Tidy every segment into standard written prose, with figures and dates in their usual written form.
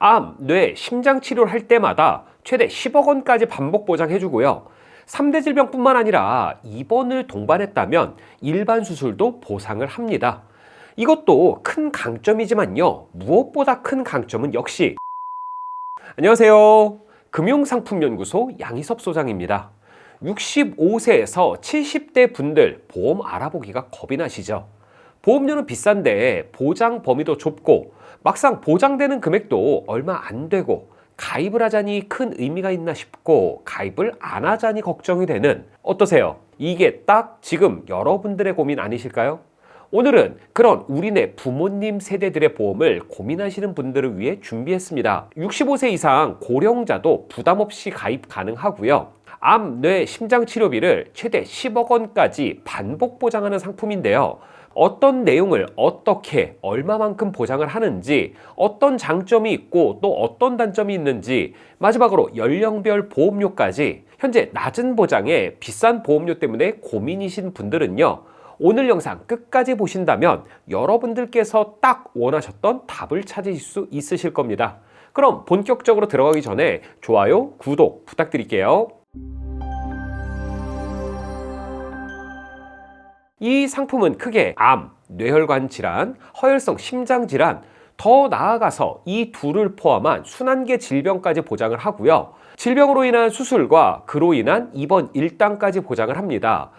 암, 뇌, 심장 치료를 할 때마다 최대 10억 원까지 반복 보장해주고요. 3대 질병뿐만 아니라 입원을 동반했다면 일반 수술도 보상을 합니다. 이것도 큰 강점이지만요. 무엇보다 큰 강점은 역시 안녕하세요. 금융상품연구소 양희섭 소장입니다. 65세에서 70대 분들 보험 알아보기가 겁이 나시죠? 보험료는 비싼데 보장 범위도 좁고 막상 보장되는 금액도 얼마 안 되고 가입을 하자니 큰 의미가 있나 싶고 가입을 안 하자니 걱정이 되는 어떠세요? 이게 딱 지금 여러분들의 고민 아니실까요? 오늘은 그런 우리네 부모님 세대들의 보험을 고민하시는 분들을 위해 준비했습니다. 65세 이상 고령자도 부담 없이 가입 가능하고요. 암, 뇌, 심장 치료비를 최대 10억 원까지 반복 보장하는 상품인데요. 어떤 내용을 어떻게 얼마만큼 보장을 하는지, 어떤 장점이 있고 또 어떤 단점이 있는지, 마지막으로 연령별 보험료까지 현재 낮은 보장에 비싼 보험료 때문에 고민이신 분들은요. 오늘 영상 끝까지 보신다면 여러분들께서 딱 원하셨던 답을 찾으실 수 있으실 겁니다. 그럼 본격적으로 들어가기 전에 좋아요, 구독 부탁드릴게요. 이 상품은 크게 암, 뇌혈관 질환, 허혈성 심장 질환, 더 나아가서 이 둘을 포함한 순환계 질병까지 보장을 하고요. 질병으로 인한 수술과 그로 인한 입원 일당까지 보장을 합니다.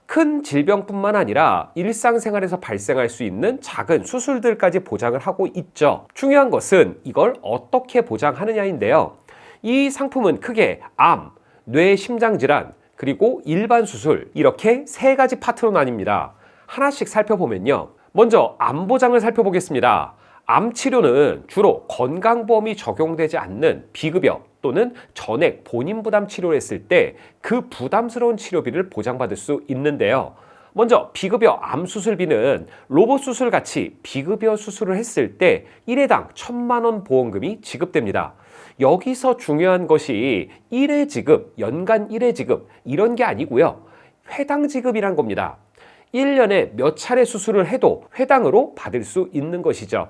큰 질병뿐만 아니라 일상생활에서 발생할 수 있는 작은 수술들까지 보장을 하고 있죠. 중요한 것은 이걸 어떻게 보장하느냐인데요. 이 상품은 크게 암, 뇌 심장 질환, 그리고 일반 수술 이렇게 세 가지 파트로 나뉩니다. 하나씩 살펴보면요. 먼저 암 보장을 살펴보겠습니다. 암 치료는 주로 건강보험이 적용되지 않는 비급여 또는 전액 본인 부담 치료를 했을 때 그 부담스러운 치료비를 보장받을 수 있는데요. 먼저 비급여 암 수술비는 로봇 수술 같이 비급여 수술을 했을 때 1회당 1,000만 원 보험금이 지급됩니다. 여기서 중요한 것이 1회 지급, 연간 1회 지급 이런 게 아니고요. 회당 지급이란 겁니다. 1년에 몇 차례 수술을 해도 회당으로 받을 수 있는 것이죠.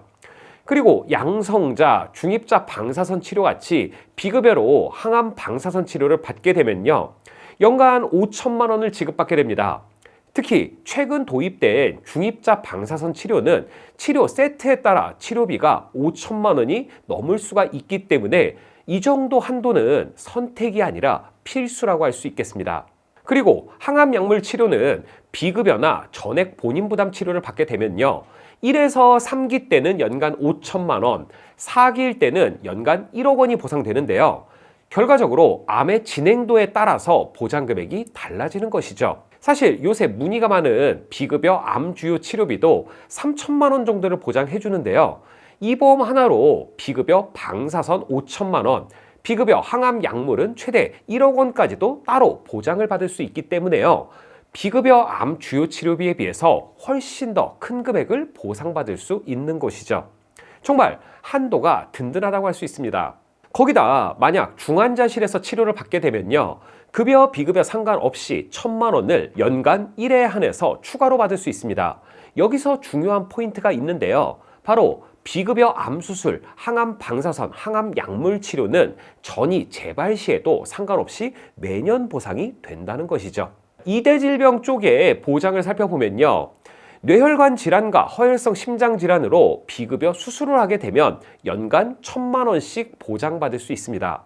그리고 양성자, 중입자 방사선 치료같이 비급여로 항암 방사선 치료를 받게 되면요. 연간 5천만 원을 지급받게 됩니다. 특히 최근 도입된 중입자 방사선 치료는 치료 세트에 따라 치료비가 5천만 원이 넘을 수가 있기 때문에 이 정도 한도는 선택이 아니라 필수라고 할 수 있겠습니다. 그리고 항암 약물 치료는 비급여나 전액 본인 부담 치료를 받게 되면요. 1에서 3기 때는 연간 5천만 원, 4기일 때는 연간 1억 원이 보상되는데요. 결과적으로 암의 진행도에 따라서 보장 금액이 달라지는 것이죠. 사실 요새 문의가 많은 비급여 암 주요 치료비도 3천만 원 정도를 보장해 주는데요. 이 보험 하나로 비급여 방사선 5천만 원, 비급여 항암 약물은 최대 1억 원까지도 따로 보장을 받을 수 있기 때문에요. 비급여 암 주요 치료비에 비해서 훨씬 더 큰 금액을 보상받을 수 있는 것이죠. 정말 한도가 든든하다고 할 수 있습니다. 거기다 만약 중환자실에서 치료를 받게 되면요. 급여, 비급여 상관없이 1,000만 원을 연간 1회에 한해서 추가로 받을 수 있습니다. 여기서 중요한 포인트가 있는데요. 바로 비급여 암수술, 항암 방사선, 항암 약물 치료는 전이 재발 시에도 상관없이 매년 보상이 된다는 것이죠. 2대 질병 쪽에 보장을 살펴보면요. 뇌혈관 질환과 허혈성 심장 질환으로 비급여 수술을 하게 되면 연간 1,000만 원씩 보장받을 수 있습니다.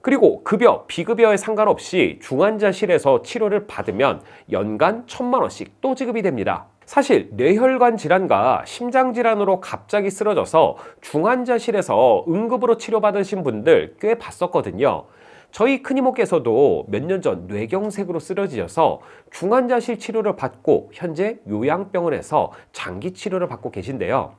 그리고 급여, 비급여에 상관없이 중환자실에서 치료를 받으면 연간 1,000만 원씩 또 지급이 됩니다. 사실 뇌혈관 질환과 심장 질환으로 갑자기 쓰러져서 중환자실에서 응급으로 치료받으신 분들 꽤 봤었거든요. 저희 큰이모께서도 몇 년 전 뇌경색으로 쓰러지셔서 중환자실 치료를 받고 현재 요양병원에서 장기 치료를 받고 계신데요.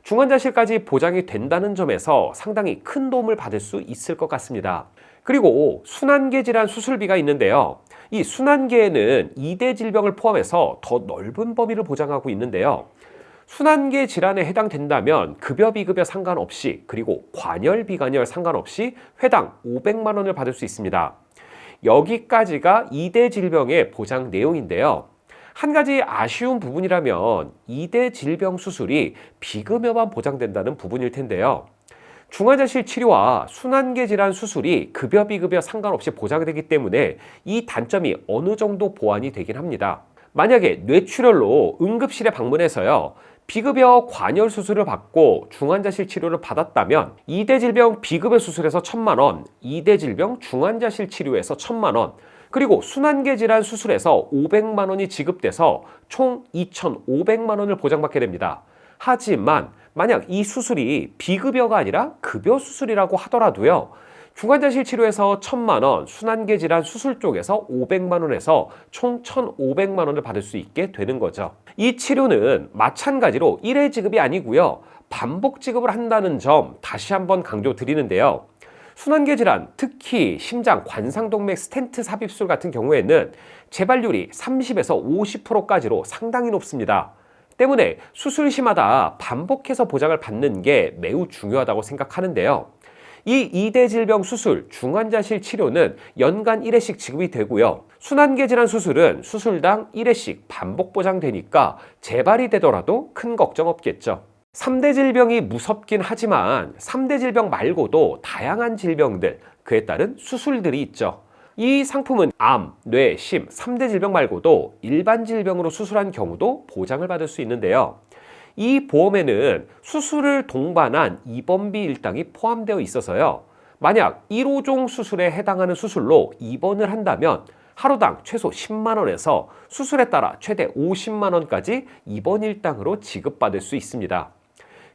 중환자실까지 보장이 된다는 점에서 상당히 큰 도움을 받을 수 있을 것 같습니다. 그리고 순환계 질환 수술비가 있는데요. 이 순환계에는 2대 질병을 포함해서 더 넓은 범위를 보장하고 있는데요. 순환계 질환에 해당된다면 급여 비급여 상관없이 그리고 관열 비관열 상관없이 회당 500만 원을 받을 수 있습니다. 여기까지가 2대 질병의 보장 내용인데요. 한 가지 아쉬운 부분이라면 2대 질병 수술이 비급여만 보장된다는 부분일 텐데요. 중환자실 치료와 순환계 질환 수술이 급여 비급여 상관없이 보장되기 때문에 이 단점이 어느 정도 보완이 되긴 합니다. 만약에 뇌출혈로 응급실에 방문해서요, 비급여 관열 수술을 받고 중환자실 치료를 받았다면 2대 질병 비급여 수술에서 1,000만 원, 2대 질병 중환자실 치료에서 1,000만 원, 그리고 순환계 질환 수술에서 500만 원이 지급돼서 총 2,500만 원을 보장받게 됩니다. 하지만 만약 이 수술이 비급여가 아니라 급여 수술이라고 하더라도요, 중환자실 치료에서 1,000만 원, 순환계 질환 수술 쪽에서 500만 원에서 총 1,500만 원을 받을 수 있게 되는 거죠. 이 치료는 마찬가지로 1회 지급이 아니고요, 반복 지급을 한다는 점 다시 한번 강조드리는데요. 순환계 질환, 특히 심장, 관상동맥 스텐트 삽입술 같은 경우에는 재발률이 30에서 50%까지로 상당히 높습니다. 때문에 수술 시마다 반복해서 보장을 받는 게 매우 중요하다고 생각하는데요. 이 2대 질병 수술, 중환자실 치료는 연간 1회씩 지급이 되고요. 순환계 질환 수술은 수술당 1회씩 반복 보장되니까 재발이 되더라도 큰 걱정 없겠죠. 3대 질병이 무섭긴 하지만 3대 질병 말고도 다양한 질병들, 그에 따른 수술들이 있죠. 이 상품은 암, 뇌, 심, 3대 질병 말고도 일반 질병으로 수술한 경우도 보장을 받을 수 있는데요. 이 보험에는 수술을 동반한 입원비 일당이 포함되어 있어서요, 만약 1호종 수술에 해당하는 수술로 입원을 한다면 하루당 최소 10만 원에서 수술에 따라 최대 50만 원까지 입원 일당으로 지급받을 수 있습니다.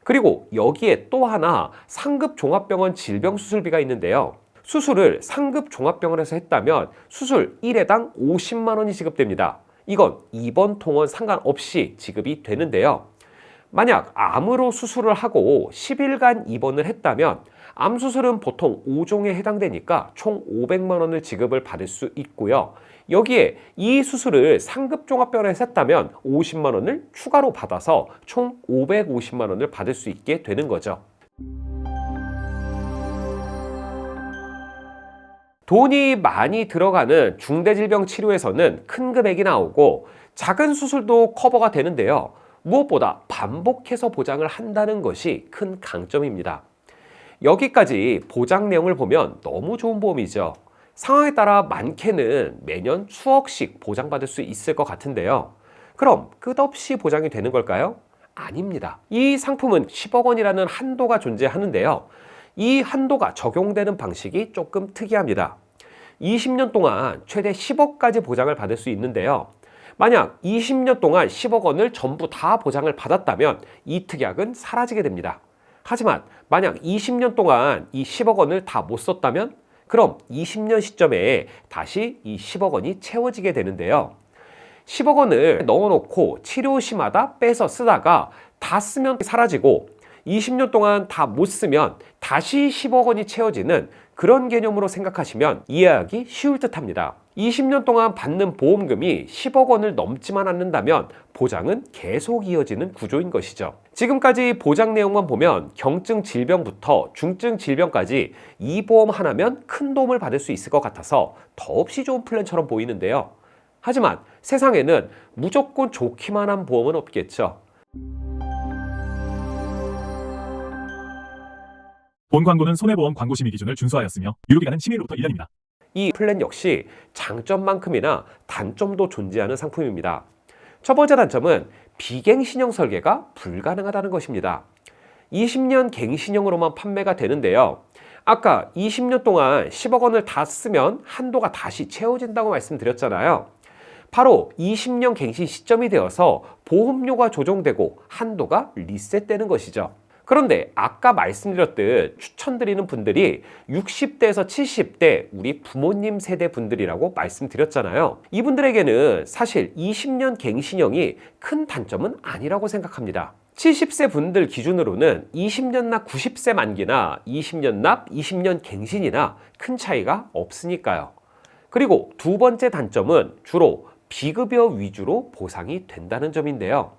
그리고 여기에 또 하나 상급 종합병원 질병수술비가 있는데요. 수술을 상급 종합병원에서 했다면 수술 1회당 50만 원이 지급됩니다. 이건 입원 통원 상관없이 지급이 되는데요. 만약 암으로 수술을 하고 10일간 입원을 했다면 암 수술은 보통 5종에 해당되니까 총 500만 원을 지급을 받을 수 있고요. 여기에 이 수술을 상급 종합병원에서 했다면 50만 원을 추가로 받아서 총 550만 원을 받을 수 있게 되는 거죠. 돈이 많이 들어가는 중대질병 치료에서는 큰 금액이 나오고 작은 수술도 커버가 되는데요. 무엇보다 반복해서 보장을 한다는 것이 큰 강점입니다. 여기까지 보장 내용을 보면 너무 좋은 보험이죠. 상황에 따라 많게는 매년 수억씩 보장받을 수 있을 것 같은데요. 그럼 끝없이 보장이 되는 걸까요? 아닙니다. 이 상품은 10억 원이라는 한도가 존재하는데요. 이 한도가 적용되는 방식이 조금 특이합니다. 20년 동안 최대 10억까지 보장을 받을 수 있는데요. 만약 20년 동안 10억 원을 전부 다 보장을 받았다면 이 특약은 사라지게 됩니다. 하지만 만약 20년 동안 이 10억 원을 다 못 썼다면 그럼 20년 시점에 다시 이 10억 원이 채워지게 되는데요. 10억 원을 넣어놓고 치료 시마다 빼서 쓰다가 다 쓰면 사라지고 20년 동안 다 못 쓰면 다시 10억 원이 채워지는 그런 개념으로 생각하시면 이해하기 쉬울 듯 합니다. 20년 동안 받는 보험금이 10억 원을 넘지만 않는다면 보장은 계속 이어지는 구조인 것이죠. 지금까지 보장 내용만 보면 경증 질병부터 중증 질병까지 이 보험 하나면 큰 도움을 받을 수 있을 것 같아서 더없이 좋은 플랜처럼 보이는데요. 하지만 세상에는 무조건 좋기만 한 보험은 없겠죠. 본 광고는 손해보험 광고심의 기준을 준수하였으며 유효기간은 10일부터 1년입니다. 이 플랜 역시 장점만큼이나 단점도 존재하는 상품입니다. 첫 번째 단점은 비갱신형 설계가 불가능하다는 것입니다. 20년 갱신형으로만 판매가 되는데요. 아까 20년 동안 10억 원을 다 쓰면 한도가 다시 채워진다고 말씀드렸잖아요. 바로 20년 갱신 시점이 되어서 보험료가 조정되고 한도가 리셋되는 것이죠. 그런데 아까 말씀드렸듯 추천드리는 분들이 60대에서 70대 우리 부모님 세대 분들이라고 말씀드렸잖아요. 이분들에게는 사실 20년 갱신형이 큰 단점은 아니라고 생각합니다. 70세 분들 기준으로는 20년 납 90세 만기나 20년 납 20년 갱신이나 큰 차이가 없으니까요. 그리고 두 번째 단점은 주로 비급여 위주로 보상이 된다는 점인데요.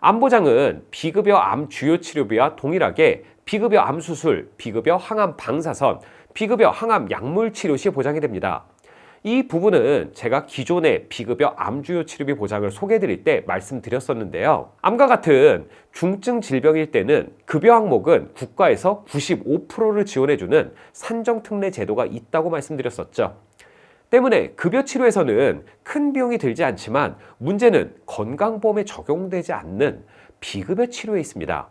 암보장은 비급여 암 주요 치료비와 동일하게 비급여 암 수술, 비급여 항암 방사선, 비급여 항암 약물 치료 시 보장이 됩니다. 이 부분은 제가 기존의 비급여 암주요 치료비 보장을 소개해드릴 때 말씀드렸었는데요. 암과 같은 중증 질병일 때는 급여 항목은 국가에서 95%를 지원해주는 산정특례 제도가 있다고 말씀드렸었죠. 때문에 급여 치료에서는 큰 비용이 들지 않지만 문제는 건강보험에 적용되지 않는 비급여 치료에 있습니다.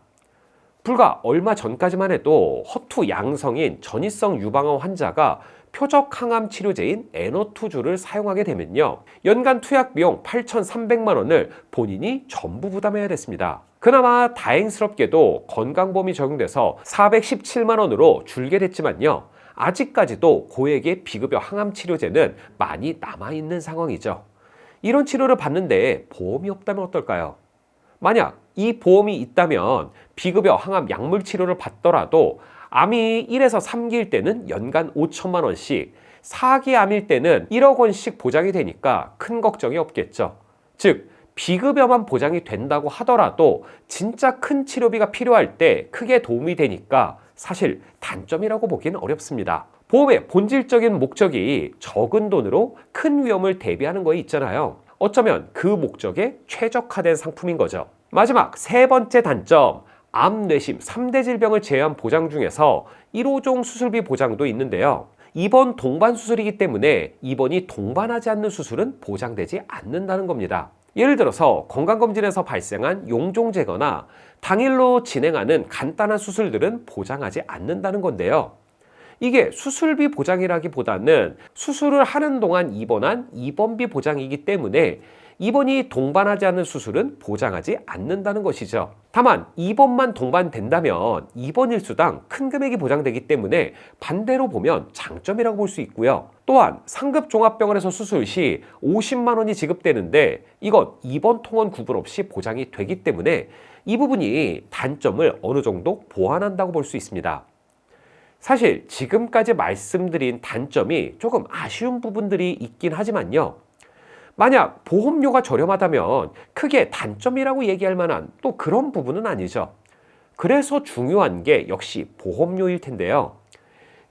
불과 얼마 전까지만 해도 허투 양성인 전이성 유방암 환자가 표적 항암 치료제인 에너투주를 사용하게 되면요, 연간 투약 비용 8,300만 원을 본인이 전부 부담해야 됐습니다. 그나마 다행스럽게도 건강보험이 적용돼서 417만 원으로 줄게 됐지만요, 아직까지도 고액의 비급여 항암 치료제는 많이 남아있는 상황이죠. 이런 치료를 받는데 보험이 없다면 어떨까요? 만약 이 보험이 있다면 비급여 항암 약물 치료를 받더라도 암이 1에서 3기일 때는 연간 5천만 원씩, 4기 암일 때는 1억 원씩 보장이 되니까 큰 걱정이 없겠죠. 즉, 비급여만 보장이 된다고 하더라도 진짜 큰 치료비가 필요할 때 크게 도움이 되니까 사실 단점이라고 보기는 어렵습니다. 보험의 본질적인 목적이 적은 돈으로 큰 위험을 대비하는 거에 있잖아요. 어쩌면 그 목적에 최적화된 상품인 거죠. 마지막 세 번째 단점, 암, 뇌심 3대 질병을 제외한 보장 중에서 1호종 수술비 보장도 있는데요. 입원 동반 수술이기 때문에 입원이 동반하지 않는 수술은 보장되지 않는다는 겁니다. 예를 들어서 건강검진에서 발생한 용종제거나 당일로 진행하는 간단한 수술들은 보장하지 않는다는 건데요. 이게 수술비 보장이라기보다는 수술을 하는 동안 입원한 입원비 보장이기 때문에 입원이 동반하지 않는 수술은 보장하지 않는다는 것이죠. 다만 입원만 동반된다면 입원 일수당 큰 금액이 보장되기 때문에 반대로 보면 장점이라고 볼 수 있고요. 또한 상급 종합병원에서 수술 시 50만 원이 지급되는데 이건 입원 통원 구분 없이 보장이 되기 때문에 이 부분이 단점을 어느 정도 보완한다고 볼 수 있습니다. 사실 지금까지 말씀드린 단점이 조금 아쉬운 부분들이 있긴 하지만요, 만약 보험료가 저렴하다면 크게 단점이라고 얘기할 만한 또 그런 부분은 아니죠. 그래서 중요한 게 역시 보험료일 텐데요.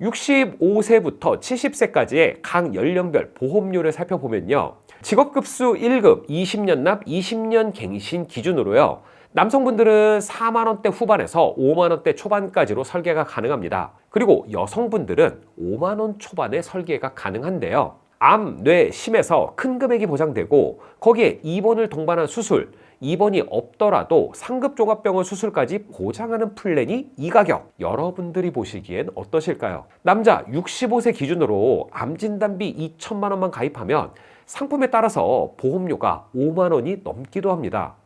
65세부터 70세까지의 각 연령별 보험료를 살펴보면요, 직업급수 1급 20년 납 20년 갱신 기준으로요, 남성분들은 4만 원대 후반에서 5만 원대 초반까지로 설계가 가능합니다. 그리고 여성분들은 5만 원 초반에 설계가 가능한데요. 암, 뇌, 심에서 큰 금액이 보장되고 거기에 입원을 동반한 수술, 입원이 없더라도 상급 종합병원 수술까지 보장하는 플랜이 이 가격, 여러분들이 보시기엔 어떠실까요? 남자 65세 기준으로 암진단비 2천만 원만 가입하면 상품에 따라서 보험료가 5만 원이 넘기도 합니다.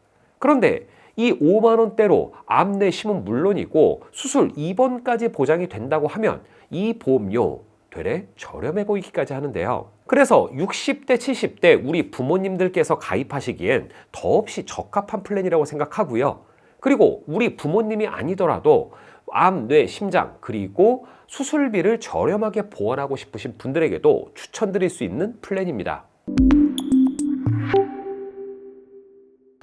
그런데 이 5만 원대로 암, 뇌, 심은 물론이고 수술 입원까지 보장이 된다고 하면 이 보험료 되레 저렴해 보이기까지 하는데요. 그래서 60대, 70대 우리 부모님들께서 가입하시기엔 더없이 적합한 플랜이라고 생각하고요. 그리고 우리 부모님이 아니더라도 암, 뇌, 심장 그리고 수술비를 저렴하게 보완하고 싶으신 분들에게도 추천드릴 수 있는 플랜입니다.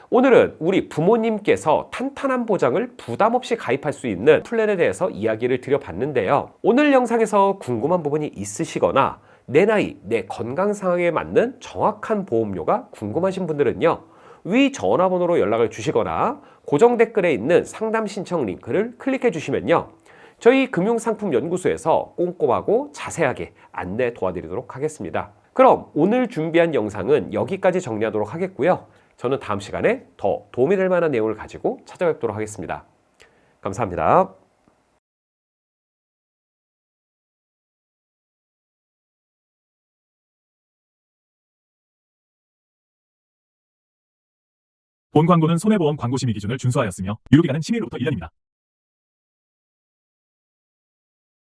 오늘은 우리 부모님께서 탄탄한 보장을 부담 없이 가입할 수 있는 플랜에 대해서 이야기를 드려봤는데요. 오늘 영상에서 궁금한 부분이 있으시거나 내 나이, 내 건강 상황에 맞는 정확한 보험료가 궁금하신 분들은요, 위 전화번호로 연락을 주시거나 고정 댓글에 있는 상담 신청 링크를 클릭해 주시면요, 저희 금융상품연구소에서 꼼꼼하고 자세하게 안내 도와드리도록 하겠습니다. 그럼 오늘 준비한 영상은 여기까지 정리하도록 하겠고요. 저는 다음 시간에 더 도움이 될 만한 내용을 가지고 찾아뵙도록 하겠습니다. 감사합니다. 본 광고는 손해보험 광고심의 기준을 준수하였으며 유효기간은 10일부터 1년입니다.